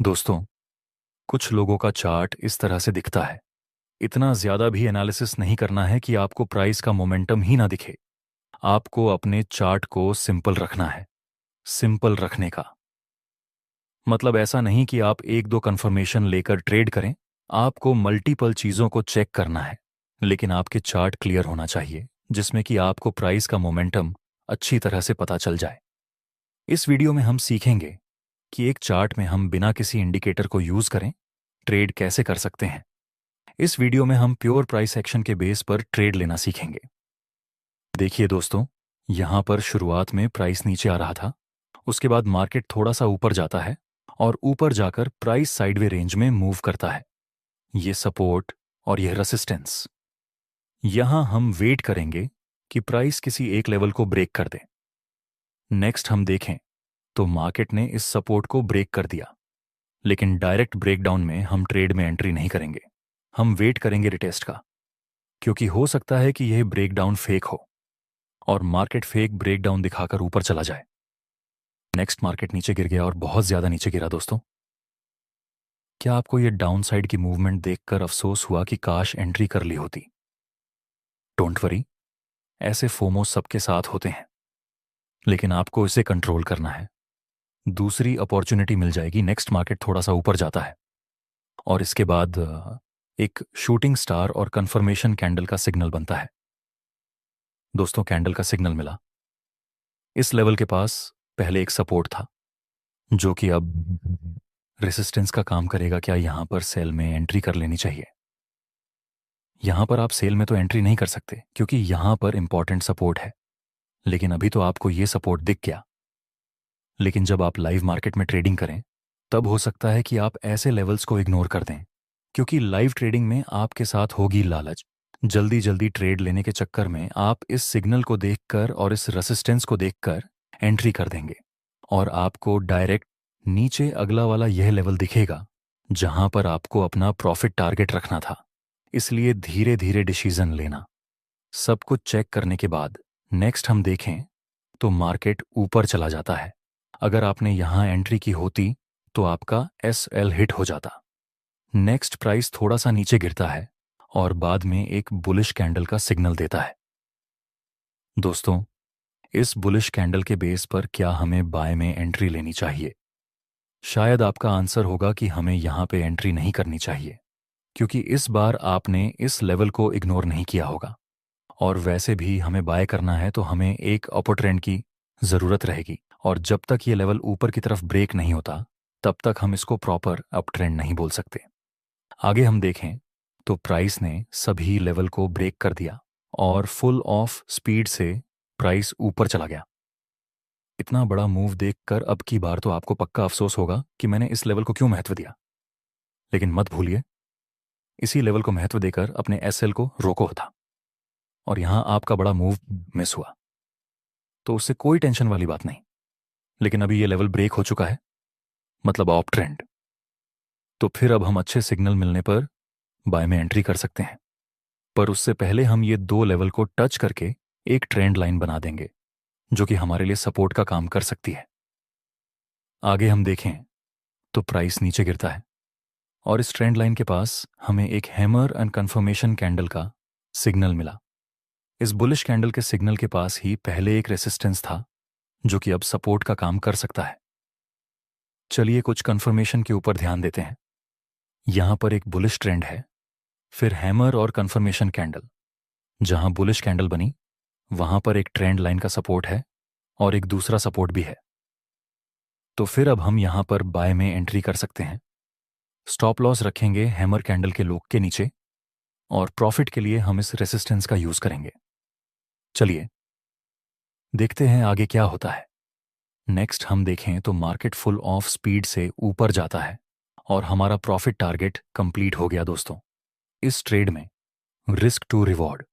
दोस्तों, कुछ लोगों का चार्ट इस तरह से दिखता है। इतना ज्यादा भी एनालिसिस नहीं करना है कि आपको प्राइस का मोमेंटम ही ना दिखे। आपको अपने चार्ट को सिंपल रखना है। सिंपल रखने का मतलब ऐसा नहीं कि आप एक दो कंफर्मेशन लेकर ट्रेड करें। आपको मल्टीपल चीजों को चेक करना है, लेकिन आपके चार्ट क्लियर होना चाहिए जिसमें कि आपको प्राइस का मोमेंटम अच्छी तरह से पता चल जाए। इस वीडियो में हम सीखेंगे कि एक चार्ट में हम बिना किसी इंडिकेटर को यूज करें ट्रेड कैसे कर सकते हैं। इस वीडियो में हम प्योर प्राइस एक्शन के बेस पर ट्रेड लेना सीखेंगे। देखिए दोस्तों, यहां पर शुरुआत में प्राइस नीचे आ रहा था। उसके बाद मार्केट थोड़ा सा ऊपर जाता है और ऊपर जाकर प्राइस साइडवे रेंज में मूव करता है। ये सपोर्ट और यह रेसिस्टेंस। यहां हम वेट करेंगे कि प्राइस किसी एक लेवल को ब्रेक कर दे। नेक्स्ट हम देखें तो मार्केट ने इस सपोर्ट को ब्रेक कर दिया, लेकिन डायरेक्ट ब्रेकडाउन में हम ट्रेड में एंट्री नहीं करेंगे। हम वेट करेंगे रिटेस्ट का, क्योंकि हो सकता है कि यह ब्रेकडाउन फेक हो और मार्केट फेक ब्रेकडाउन दिखाकर ऊपर चला जाए। नेक्स्ट मार्केट नीचे गिर गया और बहुत ज्यादा नीचे गिरा। दोस्तों, क्या आपको यह डाउन साइड की मूवमेंट देखकर अफसोस हुआ कि काश एंट्री कर ली होती? डोंट वरी, ऐसे फोमो सबके साथ होते हैं, लेकिन आपको इसे कंट्रोल करना है। दूसरी अपॉर्चुनिटी मिल जाएगी। नेक्स्ट मार्केट थोड़ा सा ऊपर जाता है और इसके बाद एक शूटिंग स्टार और कंफर्मेशन कैंडल का सिग्नल बनता है। दोस्तों, कैंडल का सिग्नल मिला। इस लेवल के पास पहले एक सपोर्ट था जो कि अब रेसिस्टेंस का काम करेगा। क्या यहां पर सेल में एंट्री कर लेनी चाहिए? यहां पर आप सेल में तो एंट्री नहीं कर सकते क्योंकि यहां पर इंपॉर्टेंट सपोर्ट है, लेकिन अभी तो आपको यह सपोर्ट दिख गया। लेकिन जब आप लाइव मार्केट में ट्रेडिंग करें तब हो सकता है कि आप ऐसे लेवल्स को इग्नोर कर दें, क्योंकि लाइव ट्रेडिंग में आपके साथ होगी लालच। जल्दी जल्दी ट्रेड लेने के चक्कर में आप इस सिग्नल को देखकर और इस रेसिस्टेंस को देखकर एंट्री कर देंगे और आपको डायरेक्ट नीचे अगला वाला यह लेवल दिखेगा जहां पर आपको अपना प्रॉफिट टारगेट रखना था। इसलिए धीरे धीरे डिसीजन लेना। सब कुछ चेक करने के बाद नेक्स्ट हम देखें तो मार्केट ऊपर चला जाता है। अगर आपने यहां एंट्री की होती तो आपका SL हिट हो जाता। नेक्स्ट प्राइस थोड़ा सा नीचे गिरता है और बाद में एक बुलिश कैंडल का सिग्नल देता है। दोस्तों, इस बुलिश कैंडल के बेस पर क्या हमें बाय में एंट्री लेनी चाहिए? शायद आपका आंसर होगा कि हमें यहां पे एंट्री नहीं करनी चाहिए, क्योंकि इस बार आपने इस लेवल को इग्नोर नहीं किया होगा और वैसे भी हमें बाय करना है तो हमें एक अपर ट्रेंड की जरूरत रहेगी और जब तक ये लेवल ऊपर की तरफ ब्रेक नहीं होता तब तक हम इसको प्रॉपर अप ट्रेंड नहीं बोल सकते। आगे हम देखें तो प्राइस ने सभी लेवल को ब्रेक कर दिया और फुल ऑफ स्पीड से प्राइस ऊपर चला गया। इतना बड़ा मूव देखकर अब की बार तो आपको पक्का अफसोस होगा कि मैंने इस लेवल को क्यों महत्व दिया, लेकिन मत भूलिए इसी लेवल को महत्व देकर अपने SL को रोको था और यहां आपका बड़ा मूव मिस हुआ तो उससे कोई टेंशन वाली बात नहीं। लेकिन अभी ये लेवल ब्रेक हो चुका है, मतलब अप ट्रेंड। तो फिर अब हम अच्छे सिग्नल मिलने पर बाय में एंट्री कर सकते हैं, पर उससे पहले हम ये दो लेवल को टच करके एक ट्रेंड लाइन बना देंगे जो कि हमारे लिए सपोर्ट का काम कर सकती है। आगे हम देखें तो प्राइस नीचे गिरता है और इस ट्रेंड लाइन के पास हमें एक हैमर एंड कंफर्मेशन कैंडल का सिग्नल मिला। इस बुलिश कैंडल के सिग्नल के पास ही पहले एक रेसिस्टेंस था जो कि अब सपोर्ट का काम कर सकता है। चलिए कुछ कंफर्मेशन के ऊपर ध्यान देते हैं। यहां पर एक बुलिश ट्रेंड है, फिर हैमर और कंफर्मेशन कैंडल। जहां बुलिश कैंडल बनी वहां पर एक ट्रेंड लाइन का सपोर्ट है और एक दूसरा सपोर्ट भी है। तो फिर अब हम यहां पर बाय में एंट्री कर सकते हैं। स्टॉप लॉस रखेंगे हैमर कैंडल के लोक के नीचे और प्रॉफिट के लिए हम इस रेसिस्टेंस का यूज करेंगे। चलिए देखते हैं आगे क्या होता है। नेक्स्ट हम देखें तो मार्केट फुल ऑफ स्पीड से ऊपर जाता है और हमारा प्रॉफिट टारगेट कंप्लीट हो गया। दोस्तों, इस ट्रेड में रिस्क टू रिवॉर्ड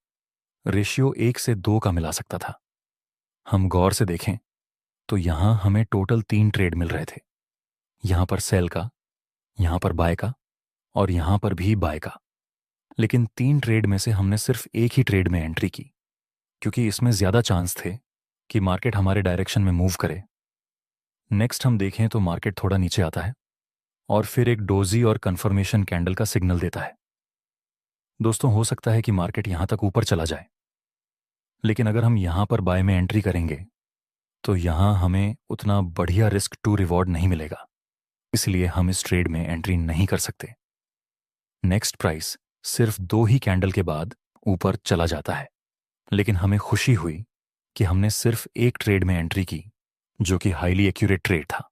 रेशियो 1 से 2 का मिला सकता था। हम गौर से देखें तो यहां हमें टोटल 3 ट्रेड मिल रहे थे। यहां पर सेल का, यहां पर बाय का और यहां पर भी बाय का। लेकिन 3 ट्रेड में से हमने सिर्फ एक ही ट्रेड में एंट्री की, क्योंकि इसमें ज्यादा चांस थे कि मार्केट हमारे डायरेक्शन में मूव करे। नेक्स्ट हम देखें तो मार्केट थोड़ा नीचे आता है और फिर एक डोजी और कंफर्मेशन कैंडल का सिग्नल देता है। दोस्तों, हो सकता है कि मार्केट यहां तक ऊपर चला जाए, लेकिन अगर हम यहां पर बाय में एंट्री करेंगे तो यहां हमें उतना बढ़िया रिस्क टू रिवॉर्ड नहीं मिलेगा, इसलिए हम इस ट्रेड में एंट्री नहीं कर सकते। नेक्स्ट प्राइस सिर्फ 2 ही कैंडल के बाद ऊपर चला जाता है, लेकिन हमें खुशी हुई कि हमने सिर्फ एक ट्रेड में एंट्री की, जो कि हाईली एक्यूरेट ट्रेड था।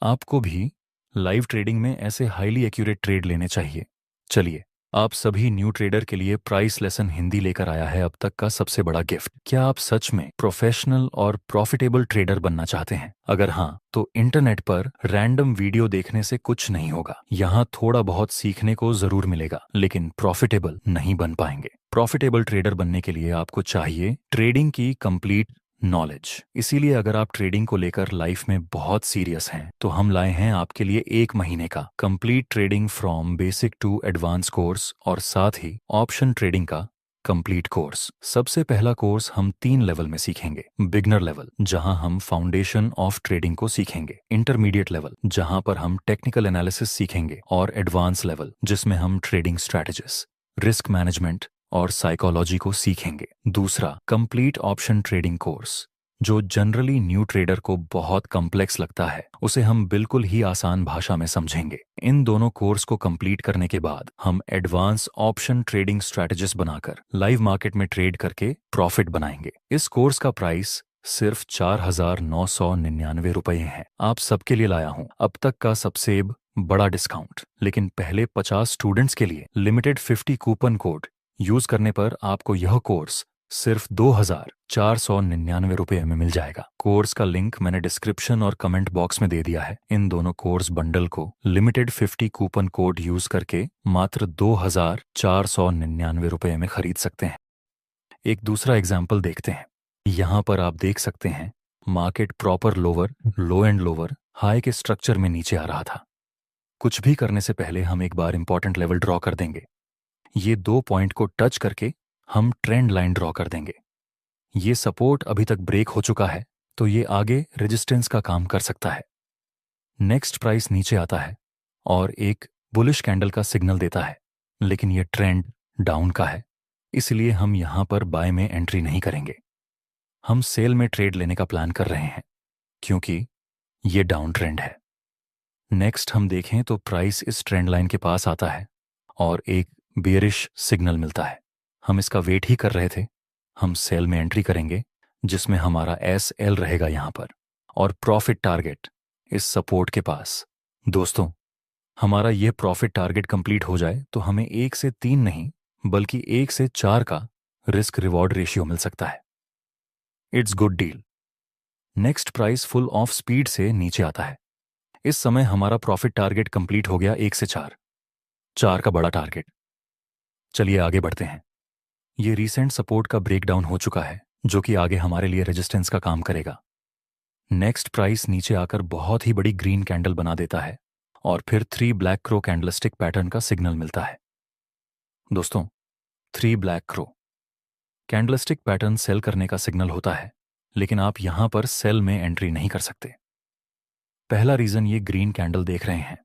आपको भी लाइव ट्रेडिंग में ऐसे हाईली एक्यूरेट ट्रेड लेने चाहिए। चलिए, आप सभी न्यू ट्रेडर के लिए प्राइस लेसन हिंदी लेकर आया है अब तक का सबसे बड़ा गिफ्ट। क्या आप सच में प्रोफेशनल और प्रॉफिटेबल ट्रेडर बनना चाहते हैं? अगर हाँ, तो इंटरनेट पर रैंडम वीडियो देखने से कुछ नहीं होगा। यहाँ थोड़ा बहुत सीखने को जरूर मिलेगा, लेकिन प्रॉफिटेबल नहीं बन पाएंगे। प्रॉफिटेबल ट्रेडर बनने के लिए आपको चाहिए ट्रेडिंग की कंप्लीट नॉलेज। इसीलिए अगर आप ट्रेडिंग को लेकर लाइफ में बहुत सीरियस हैं, तो हम लाए हैं आपके लिए 1 महीने का complete trading from basic to advance course और साथ ही ऑप्शन ट्रेडिंग का कंप्लीट कोर्स। सबसे पहला कोर्स हम 3 लेवल में सीखेंगे। बिगनर लेवल, जहां हम फाउंडेशन ऑफ ट्रेडिंग को सीखेंगे। इंटरमीडिएट लेवल, जहां पर हम टेक्निकल एनालिसिस सीखेंगे। और एडवांस लेवल, जिसमें हम ट्रेडिंग स्ट्रैटेजीज, रिस्क मैनेजमेंट और साइकोलॉजी को सीखेंगे। दूसरा, कंप्लीट ऑप्शन ट्रेडिंग कोर्स, जो जनरली न्यू ट्रेडर को बहुत कॉम्प्लेक्स लगता है, उसे हम बिल्कुल ही आसान भाषा में समझेंगे। इन दोनों कोर्स को कंप्लीट करने के बाद हम एडवांस ऑप्शन ट्रेडिंग स्ट्रैटेजिस्ट बनाकर लाइव मार्केट में ट्रेड करके प्रॉफिट बनाएंगे। इस कोर्स का प्राइस सिर्फ 4,999 रुपये है। आप सबके लिए लाया हूं अब तक का सबसे बड़ा डिस्काउंट। लेकिन पहले 50 स्टूडेंट्स के लिए लिमिटेड 50 कूपन कोड यूज करने पर आपको यह कोर्स सिर्फ 2,499 रुपये में मिल जाएगा। कोर्स का लिंक मैंने डिस्क्रिप्शन और कमेंट बॉक्स में दे दिया है। इन दोनों कोर्स बंडल को लिमिटेड 50 कूपन कोड यूज करके मात्र 2,499 रुपये में खरीद सकते हैं। एक दूसरा एग्जाम्पल देखते हैं। यहां पर आप देख सकते हैं market proper lower, low and lower, high के स्ट्रक्चर में नीचे आ रहा था। कुछ भी करने से पहले हम एक बार इंपॉर्टेंट लेवल ड्रॉ कर देंगे। ये 2 पॉइंट को टच करके हम ट्रेंड लाइन ड्रॉ कर देंगे। ये सपोर्ट अभी तक ब्रेक हो चुका है, तो ये आगे रेजिस्टेंस का काम कर सकता है। नेक्स्ट प्राइस नीचे आता है और एक बुलिश कैंडल का सिग्नल देता है, लेकिन ये ट्रेंड डाउन का है, इसलिए हम यहां पर बाय में एंट्री नहीं करेंगे। हम सेल में ट्रेड लेने का प्लान कर रहे हैं, क्योंकि ये डाउन ट्रेंड है। नेक्स्ट हम देखें तो प्राइस इस ट्रेंड लाइन के पास आता है और एक बेयरिश सिग्नल मिलता है। हम इसका वेट ही कर रहे थे। हम सेल में एंट्री करेंगे, जिसमें हमारा SL रहेगा यहां पर, और प्रॉफिट टारगेट इस सपोर्ट के पास। दोस्तों, हमारा यह प्रॉफिट टारगेट कंप्लीट हो जाए तो हमें 1 से 3 नहीं, बल्कि 1 से 4 का रिस्क रिवॉर्ड रेशियो मिल सकता है। It's good deal. Next price full of speed से नीचे आता है। इस समय हमारा प्रॉफिट टारगेट कंप्लीट हो गया 1 से 4 का बड़ा टारगेट। चलिए आगे बढ़ते हैं। ये रीसेंट सपोर्ट का ब्रेकडाउन हो चुका है, जो कि आगे हमारे लिए रेजिस्टेंस का काम करेगा। नेक्स्ट प्राइस नीचे आकर बहुत ही बड़ी ग्रीन कैंडल बना देता है और फिर 3 ब्लैक क्रो कैंडलस्टिक पैटर्न का सिग्नल मिलता है। दोस्तों, 3 black crow candlestick pattern sell करने का सिग्नल होता है, लेकिन आप यहां पर सेल में एंट्री नहीं कर सकते। पहला रीजन ये ग्रीन कैंडल देख रहे हैं,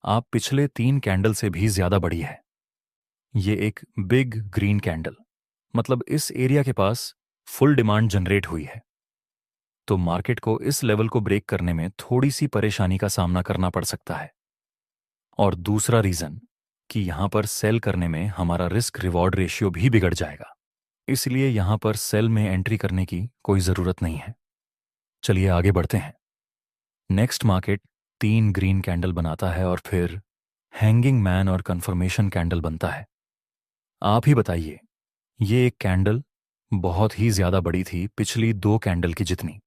आप पिछले 3 कैंडल से भी ज्यादा बड़ी है। ये एक बिग ग्रीन कैंडल, मतलब इस एरिया के पास फुल डिमांड जनरेट हुई है, तो मार्केट को इस लेवल को ब्रेक करने में थोड़ी सी परेशानी का सामना करना पड़ सकता है। और दूसरा रीजन कि यहां पर सेल करने में हमारा रिस्क रिवॉर्ड रेशियो भी बिगड़ जाएगा, इसलिए यहां पर सेल में एंट्री करने की कोई जरूरत नहीं है। चलिए आगे बढ़ते हैं। नेक्स्ट मार्केट 3 ग्रीन कैंडल बनाता है और फिर हैंगिंग मैन और कंफर्मेशन कैंडल बनता है। आप ही बताइए, ये एक कैंडल बहुत ही ज्यादा बड़ी थी, पिछली 2 कैंडल की जितनी।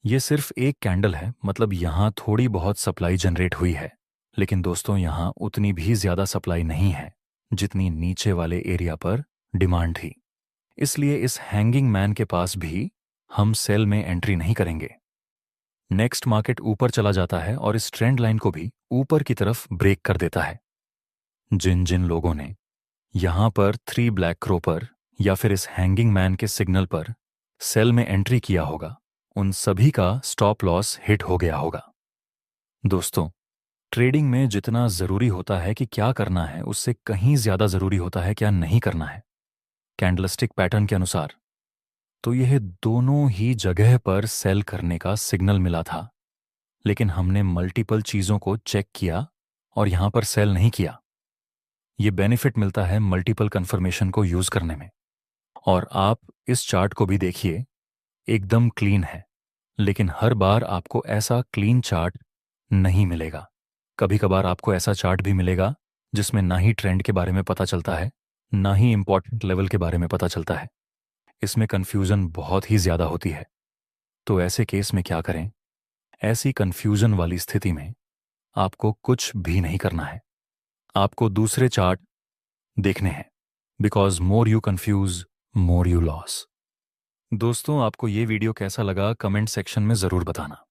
ये सिर्फ एक कैंडल है, मतलब यहां थोड़ी बहुत सप्लाई जनरेट हुई है, लेकिन दोस्तों यहां उतनी भी ज्यादा सप्लाई नहीं है जितनी नीचे वाले एरिया पर डिमांड थी। इसलिए इस हैंगिंग मैन के पास भी हम सेल में एंट्री नहीं करेंगे। नेक्स्ट मार्केट ऊपर चला जाता है और इस ट्रेंड लाइन को भी ऊपर की तरफ ब्रेक कर देता है। जिन जिन लोगों ने यहां पर 3 ब्लैक क्रो पर या फिर इस हैंगिंग मैन के सिग्नल पर सेल में एंट्री किया होगा, उन सभी का स्टॉप लॉस हिट हो गया होगा। दोस्तों, ट्रेडिंग में जितना ज़रूरी होता है कि क्या करना है, उससे कहीं ज़्यादा ज़रूरी होता है क्या नहीं करना है, कैंडलस्टिक पैटर्न के अनुसार। तो यह दोनों ही जगह पर सेल करने का सिग्नल मिला था, लेकिन हमने मल्टीपल चीज़ों को चेक किया और यहां पर सेल नहीं किया। ये बेनिफिट मिलता है मल्टीपल कंफर्मेशन को यूज़ करने में। और आप इस चार्ट को भी देखिए, एकदम क्लीन है, लेकिन हर बार आपको ऐसा क्लीन चार्ट नहीं मिलेगा। कभी कभार आपको ऐसा चार्ट भी मिलेगा जिसमें ना ही ट्रेंड के बारे में पता चलता है, ना ही इंपॉर्टेंट लेवल के बारे में पता चलता है। इसमें कंफ्यूजन बहुत ही ज्यादा होती है। तो ऐसे केस में क्या करें? ऐसी कंफ्यूजन वाली स्थिति में आपको कुछ भी नहीं करना है, आपको दूसरे चार्ट देखने हैं। Because more you confuse, more you loss. दोस्तों, आपको ये वीडियो कैसा लगा कमेंट सेक्शन में जरूर बताना।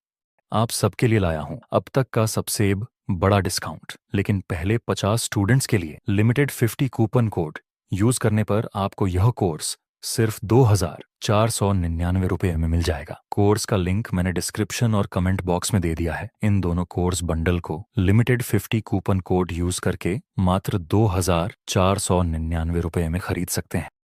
आप सबके लिए लाया हूं अब तक का सबसे बड़ा डिस्काउंट, लेकिन पहले 50 स्टूडेंट्स के लिए लिमिटेड 50 कूपन कोड यूज करने पर आपको यह कोर्स सिर्फ 2,499 रुपये में मिल जाएगा। कोर्स का लिंक मैंने डिस्क्रिप्शन और कमेंट बॉक्स में दे दिया है। इन दोनों कोर्स बंडल को लिमिटेड 50 कूपन कोड यूज करके मात्र 2,499 रुपये में खरीद सकते हैं।